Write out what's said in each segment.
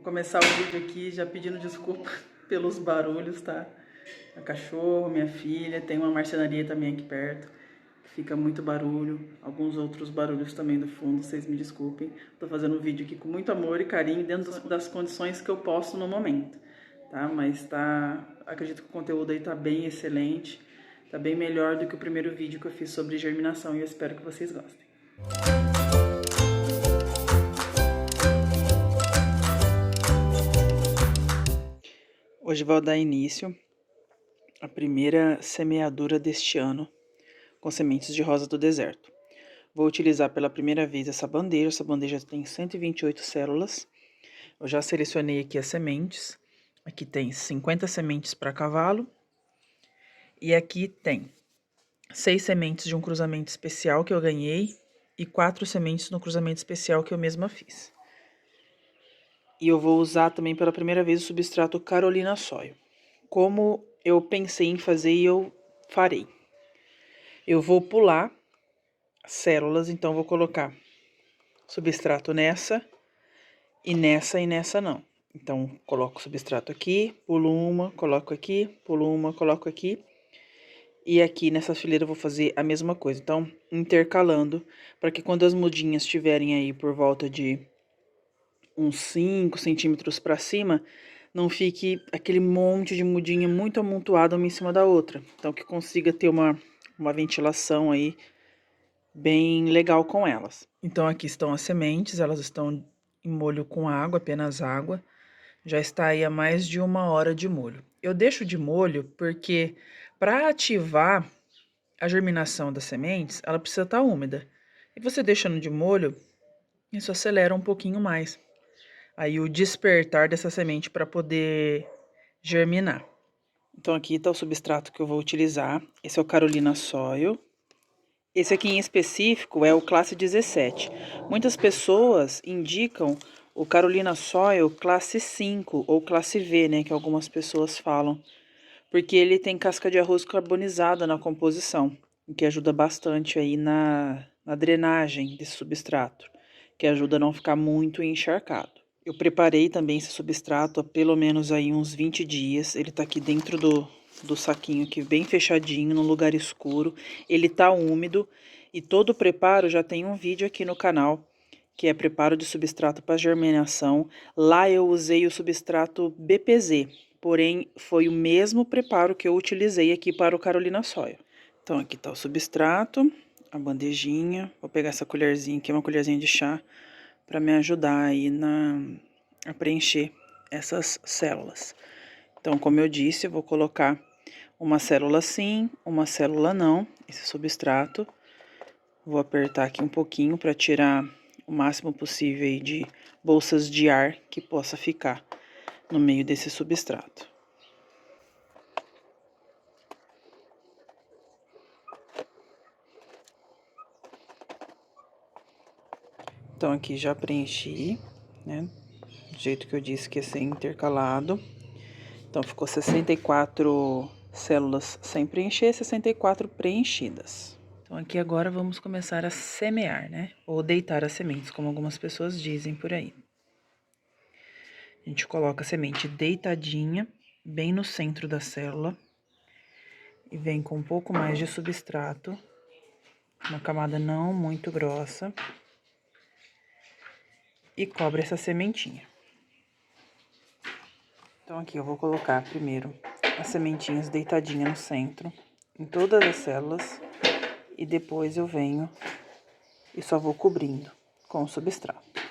Vou começar o vídeo aqui já pedindo desculpa pelos barulhos, tá? Meu cachorro, minha filha, tem uma marcenaria também aqui perto, que fica muito barulho, alguns outros barulhos também do fundo, vocês me desculpem. Tô fazendo o vídeo aqui com muito amor e carinho, dentro das condições que eu posso no momento, tá? Mas acredito que o conteúdo aí tá bem excelente, tá bem melhor do que o primeiro vídeo que eu fiz sobre germinação e eu espero que vocês gostem. Hoje vou dar início à primeira semeadura deste ano com sementes de rosa do deserto. Vou utilizar pela primeira vez essa bandeja tem 128 células. Eu já selecionei aqui as sementes. Aqui tem 50 sementes para cavalo. E aqui tem 6 sementes de um cruzamento especial que eu ganhei e 4 sementes no cruzamento especial que eu mesma fiz. E eu vou usar também pela primeira vez o substrato Carolina Soil. Como eu pensei em fazer e eu farei. Eu vou pular células, então vou colocar substrato nessa e nessa não. Então, coloco o substrato aqui, pulo uma, coloco aqui, pulo uma, coloco aqui. E aqui nessa fileira eu vou fazer a mesma coisa. Então, intercalando, para que quando as mudinhas estiverem aí por volta de uns 5 centímetros para cima, não fique aquele monte de mudinha muito amontoada uma em cima da outra. Então, que consiga ter uma ventilação aí bem legal com elas. Então, aqui estão as sementes, elas estão em molho com água, apenas água. Já está aí há mais de 1 hora de molho. Eu deixo de molho porque para ativar a germinação das sementes, ela precisa estar úmida. E você deixando de molho, isso acelera um pouquinho mais. Aí o despertar dessa semente para poder germinar. Então aqui está o substrato que eu vou utilizar. Esse é o Carolina Soil. Esse aqui em específico é o classe 17. Muitas pessoas indicam o Carolina Soil classe 5 ou classe V, né, que algumas pessoas falam, porque ele tem casca de arroz carbonizada na composição, o que ajuda bastante aí na drenagem desse substrato, que ajuda a não ficar muito encharcado. Eu preparei também esse substrato há pelo menos aí uns 20 dias, ele tá aqui dentro do saquinho aqui, bem fechadinho, num lugar escuro. Ele tá úmido e todo o preparo já tem um vídeo aqui no canal, que é preparo de substrato para germinação. Lá eu usei o substrato BPZ, porém foi o mesmo preparo que eu utilizei aqui para o Carolina Soil. Então aqui tá o substrato, a bandejinha. Vou pegar essa colherzinha aqui, uma colherzinha de chá, para me ajudar aí a preencher essas células. Então, como eu disse, eu vou colocar uma célula sim, uma célula não, esse substrato. Vou apertar aqui um pouquinho para tirar o máximo possível aí de bolsas de ar que possa ficar no meio desse substrato. Então, aqui já preenchi, né? Do jeito que eu disse que ia ser intercalado. Então, ficou 64 células sem preencher, 64 preenchidas. Então, aqui agora vamos começar a semear, né? Ou deitar as sementes, como algumas pessoas dizem por aí. A gente coloca a semente deitadinha, bem no centro da célula. E vem com um pouco mais de substrato. Uma camada não muito grossa. E cobre essa sementinha. Então, aqui eu vou colocar primeiro as sementinhas deitadinhas no centro, em todas as células. E depois eu venho e só vou cobrindo com o substrato.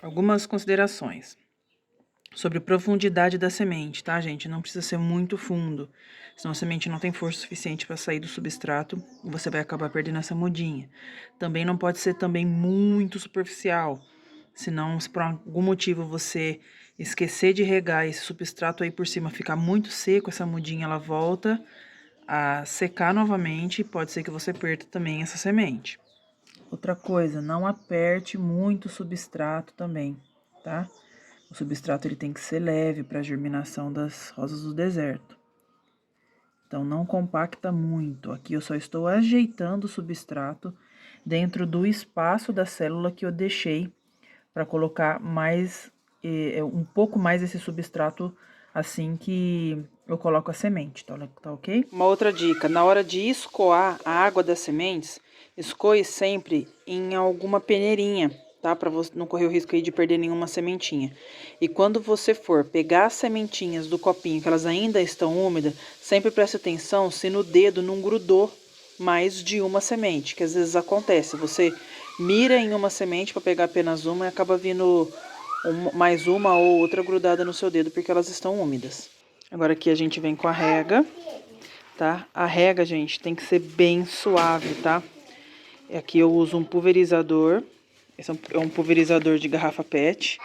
Algumas considerações sobre profundidade da semente, tá, gente? Não precisa ser muito fundo, senão a semente não tem força suficiente para sair do substrato e você vai acabar perdendo essa mudinha. Também não pode ser também muito superficial, senão se por algum motivo você esquecer de regar esse substrato aí por cima ficar muito seco, essa mudinha ela volta a secar novamente e pode ser que você perca também essa semente. Outra coisa, não aperte muito o substrato também, tá? O substrato ele tem que ser leve para a germinação das rosas do deserto. Então, não compacta muito. Aqui eu só estou ajeitando o substrato dentro do espaço da célula que eu deixei para colocar mais, um pouco mais esse substrato assim que eu coloco a semente, tá ok? Uma outra dica, na hora de escoar a água das sementes, escoe sempre em alguma peneirinha, tá? Para você não correr o risco aí de perder nenhuma sementinha. E quando você for pegar as sementinhas do copinho, que elas ainda estão úmidas, sempre preste atenção se no dedo não grudou mais de uma semente, que às vezes acontece, você mira em uma semente para pegar apenas uma e acaba vindo mais uma ou outra grudada no seu dedo, porque elas estão úmidas. Agora aqui a gente vem com a rega, tá? A rega, gente, tem que ser bem suave, tá? Aqui eu uso um pulverizador, esse é um pulverizador de garrafa PET.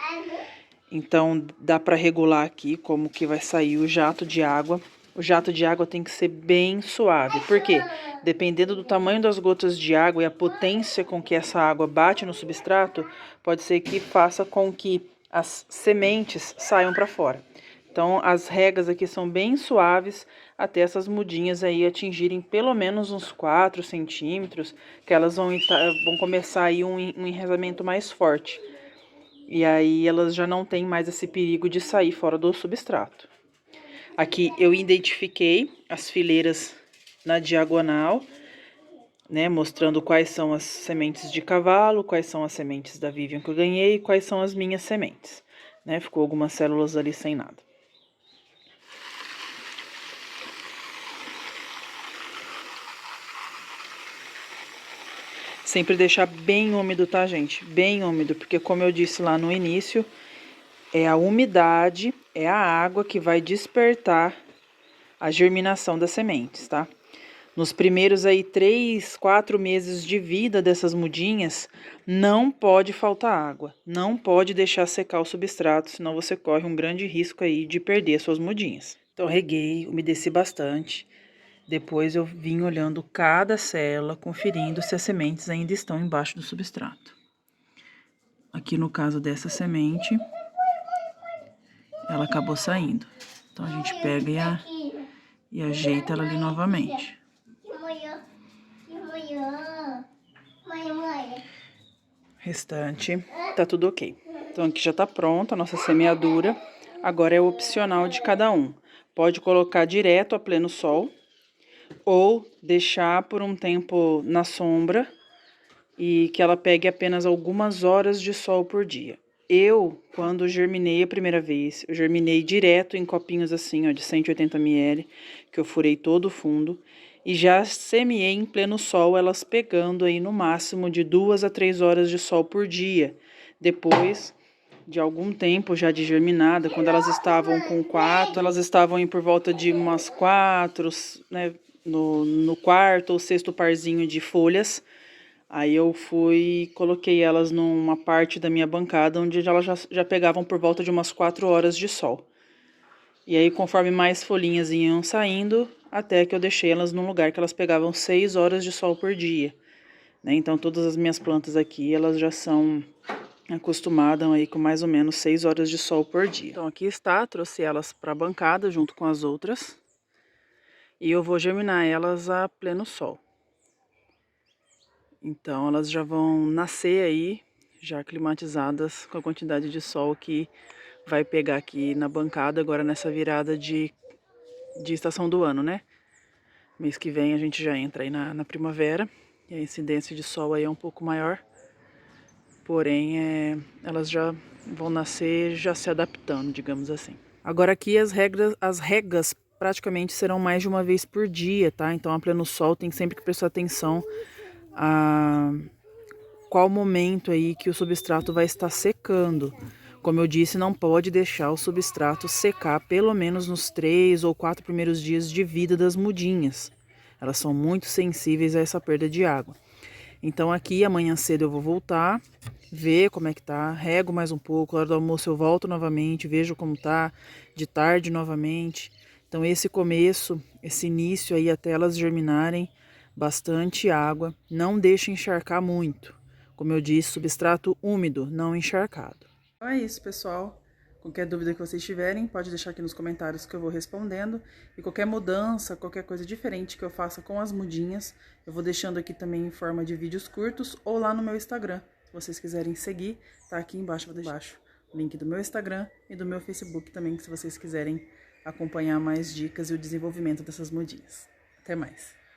Então, dá para regular aqui como que vai sair o jato de água. O jato de água tem que ser bem suave, porque dependendo do tamanho das gotas de água e a potência com que essa água bate no substrato, pode ser que faça com que as sementes saiam para fora. Então, as regas aqui são bem suaves até essas mudinhas aí atingirem pelo menos uns 4 centímetros, que elas vão começar aí um enraizamento mais forte. E aí elas já não têm mais esse perigo de sair fora do substrato. Aqui eu identifiquei as fileiras na diagonal, né, mostrando quais são as sementes de cavalo, quais são as sementes da Vivian que eu ganhei e quais são as minhas sementes, né? Ficou algumas células ali sem nada. Sempre deixar bem úmido, tá, gente? Bem úmido, porque como eu disse lá no início, é a umidade, é a água que vai despertar a germinação das sementes, tá? Nos primeiros aí 3, 4 meses de vida dessas mudinhas, não pode faltar água, não pode deixar secar o substrato, senão você corre um grande risco aí de perder suas mudinhas. Então, reguei, umedeci bastante. Depois eu vim olhando cada célula, conferindo se as sementes ainda estão embaixo do substrato. Aqui no caso dessa semente, ela acabou saindo. Então a gente pega e ajeita ela ali novamente. Restante, tá tudo ok. Então aqui já tá pronta a nossa semeadura. Agora é opcional de cada um. Pode colocar direto a pleno sol ou deixar por um tempo na sombra e que ela pegue apenas algumas horas de sol por dia. Eu, quando germinei a primeira vez, eu germinei direto em copinhos assim, ó, de 180 ml, que eu furei todo o fundo, e já semeei em pleno sol, elas pegando aí no máximo de 2 a 3 horas de sol por dia. Depois de algum tempo já de germinada, quando elas estavam com 4, elas estavam aí por volta de umas 4, né, no quarto ou sexto parzinho de folhas. Aí eu coloquei elas numa parte da minha bancada onde elas já pegavam por volta de umas 4 horas de sol. E aí, conforme mais folhinhas iam saindo, até que eu deixei elas num lugar que elas pegavam 6 horas de sol por dia, né? Então, todas as minhas plantas aqui, elas já são acostumadas aí com mais ou menos 6 horas de sol por dia. Então, aqui está, trouxe elas para a bancada junto com as outras. E eu vou germinar elas a pleno sol. Então, elas já vão nascer aí, já climatizadas com a quantidade de sol que vai pegar aqui na bancada agora nessa virada de estação do ano, né? Mês que vem a gente já entra aí na primavera e a incidência de sol aí é um pouco maior. Porém, elas já vão nascer já se adaptando, digamos assim. Agora aqui as regas praticamente serão mais de uma vez por dia, tá? Então a pleno sol tem sempre que prestar atenção a qual momento aí que o substrato vai estar secando. Como eu disse, não pode deixar o substrato secar pelo menos nos 3 ou 4 primeiros dias de vida das mudinhas. Elas são muito sensíveis a essa perda de água. Então aqui amanhã cedo eu vou voltar, ver como é que tá, rego mais um pouco, na hora do almoço eu volto novamente, vejo como tá, de tarde novamente. Então esse começo, esse início aí até elas germinarem, bastante água, não deixe encharcar muito. Como eu disse, substrato úmido, não encharcado. Então é isso, pessoal. Qualquer dúvida que vocês tiverem, pode deixar aqui nos comentários que eu vou respondendo. E qualquer mudança, qualquer coisa diferente que eu faça com as mudinhas, eu vou deixando aqui também em forma de vídeos curtos ou lá no meu Instagram. Se vocês quiserem seguir, tá aqui embaixo, vou deixar o link do meu Instagram e do meu Facebook também, se vocês quiserem acompanhar mais dicas e o desenvolvimento dessas mudinhas. Até mais!